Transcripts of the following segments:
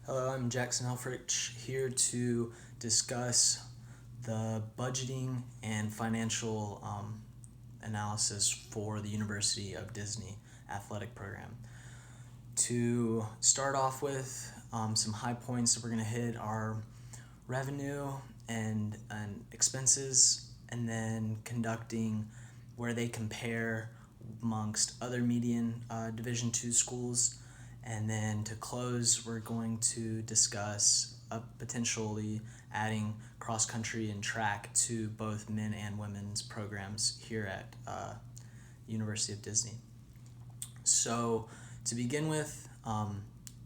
Hello, I'm Jackson Helfrich here to discuss the budgeting and financial analysis for the University of Disney athletic program. To start off with, some high points that we're going to hit are revenue and expenses, and then conducting where they compare amongst other median Division II schools. And then to close, we're going to discuss potentially adding cross country and track to both men and women's programs here at University of Disney. So, to begin with,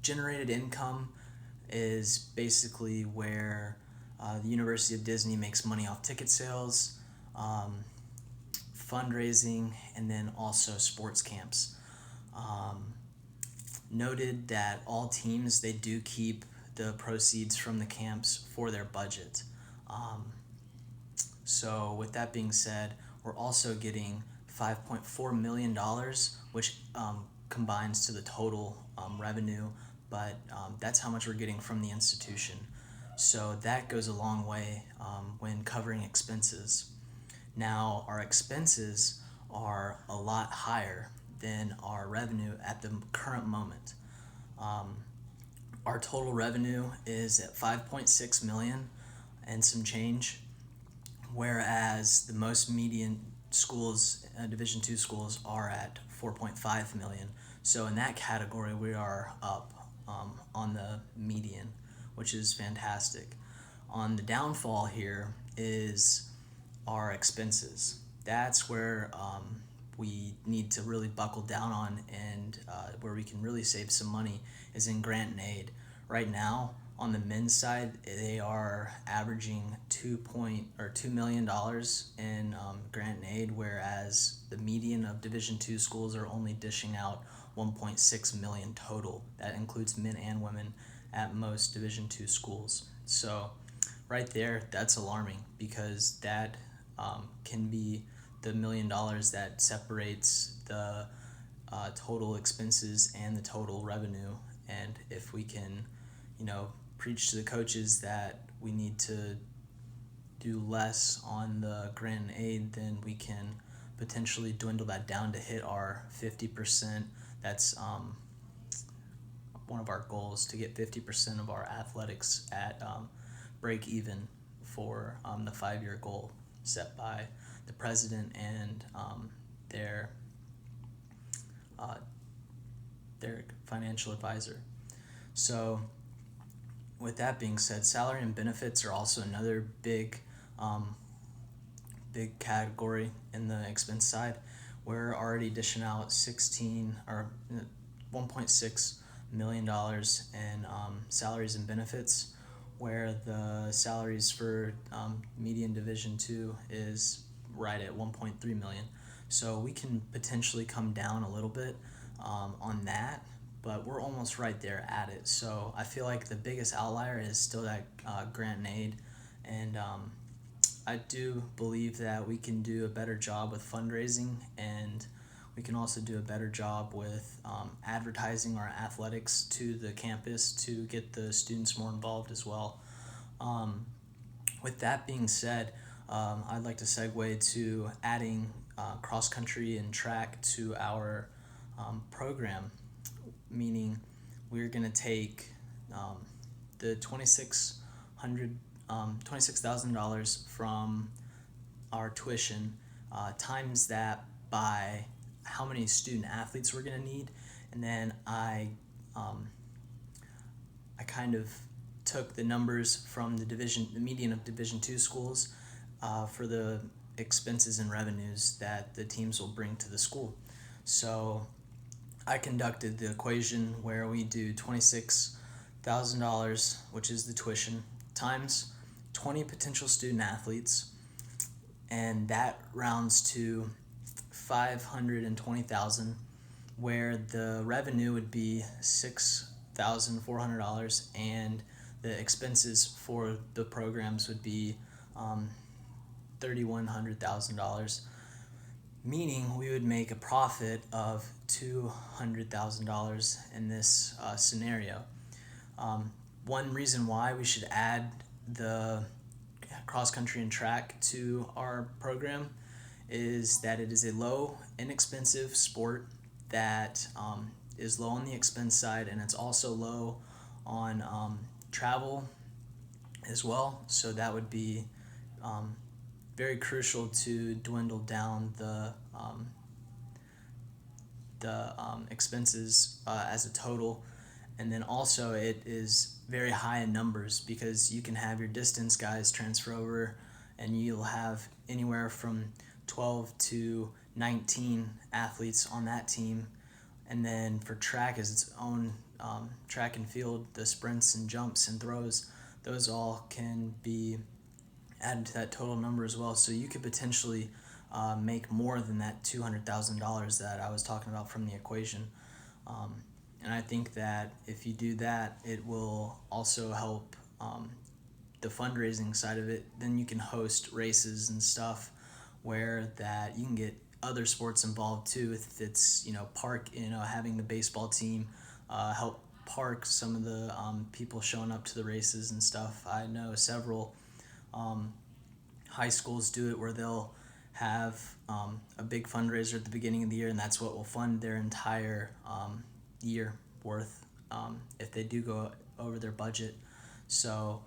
generated income is basically where the University of Disney makes money off ticket sales, fundraising, and then also sports camps. Um, Noted that all teams they do keep the proceeds from the camps for their budget. Um, so with that being said, we're also getting $5.4 million, which combines to the total revenue, but that's how much we're getting from the institution. So that goes a long way when covering expenses. Now, our expenses are a lot higher than our revenue at the current moment. Um, our total revenue is at 5.6 million and some change, whereas the most median schools, Division II schools, are at 4.5 million. So in that category, we are up on the median, which is fantastic. On the downfall here is our expenses. That's where we need to really buckle down on, and where we can really save some money is in grant and aid. Right now, on the men's side, they are averaging $2 million in grant and aid, whereas the median of Division II schools are only dishing out 1.6 million total. That includes men and women at most Division II schools. So, right there, that's alarming because that can be the $1 million that separates the total expenses and the total revenue. And if we can, preach to the coaches that we need to do less on the grant and aid, then we can potentially dwindle that down to hit our 50%. That's one of our goals, to get 50% of our athletics at break even for the 5 year goal set by the president and their uh, their financial advisor. So, with that being said, salary and benefits are also another um, big category in the expense side. We're already dishing out 1.6 million dollars in salaries and benefits, where the salaries for median Division II is right at 1.3 million. So we can potentially come down a little bit on that, but we're almost right there at it. So I feel like the biggest outlier is still that grant and aid, and I do believe that we can do a better job with fundraising, and we can also do a better job with advertising our athletics to the campus to get the students more involved as well. Um, with that being said, I'd like to segue to adding cross country and track to our program, meaning we're going to take the $26,000 from our tuition, times that by how many student athletes we're going to need, and then I kind of took the numbers from the median of Division II schools for the expenses and revenues that the teams will bring to the school. So I conducted the equation where we do $26,000, which is the tuition, times 20 potential student athletes, and that rounds to 520,000, where the revenue would be $6,400, and the expenses for the programs would be $3,100,000, meaning we would make a profit of $200,000 in this scenario. one reason why we should add the cross country and track to our program is that it is a low, inexpensive sport that is low on the expense side, and it's also low on travel as well. So that would be very crucial to dwindle down the expenses as a total. And then also it is very high in numbers because you can have your distance guys transfer over and you'll have anywhere from 12 to 19 athletes on that team. And then for track as its own track and field, the sprints and jumps and throws, those all can be added to that total number as well. So you could potentially make more than that $200,000 that I was talking about from the equation. And I think that if you do that, it will also help the fundraising side of it. Then you can host races and stuff where that you can get other sports involved too. If it's having the baseball team help park some of the people showing up to the races and stuff. I know several high schools do it where they'll have a big fundraiser at the beginning of the year, and that's what will fund their entire year worth if they do go over their budget. So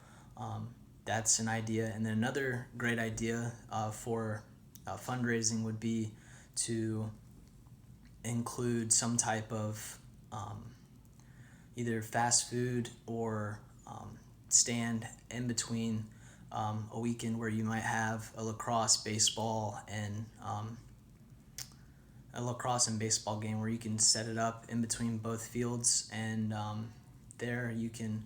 that's an idea. And then another great idea for fundraising would be to include some type of either fast food or stand in between a weekend where you might have a lacrosse and baseball game where you can set it up in between both fields, and there you can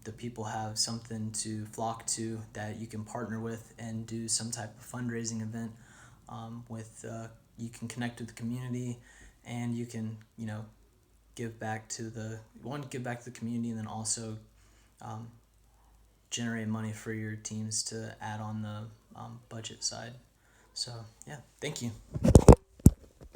the people have something to flock to that you can partner with and do some type of fundraising event with you can connect with the community, and you can give back to the community, and then also generate money for your teams to add on the budget side. So yeah, thank you.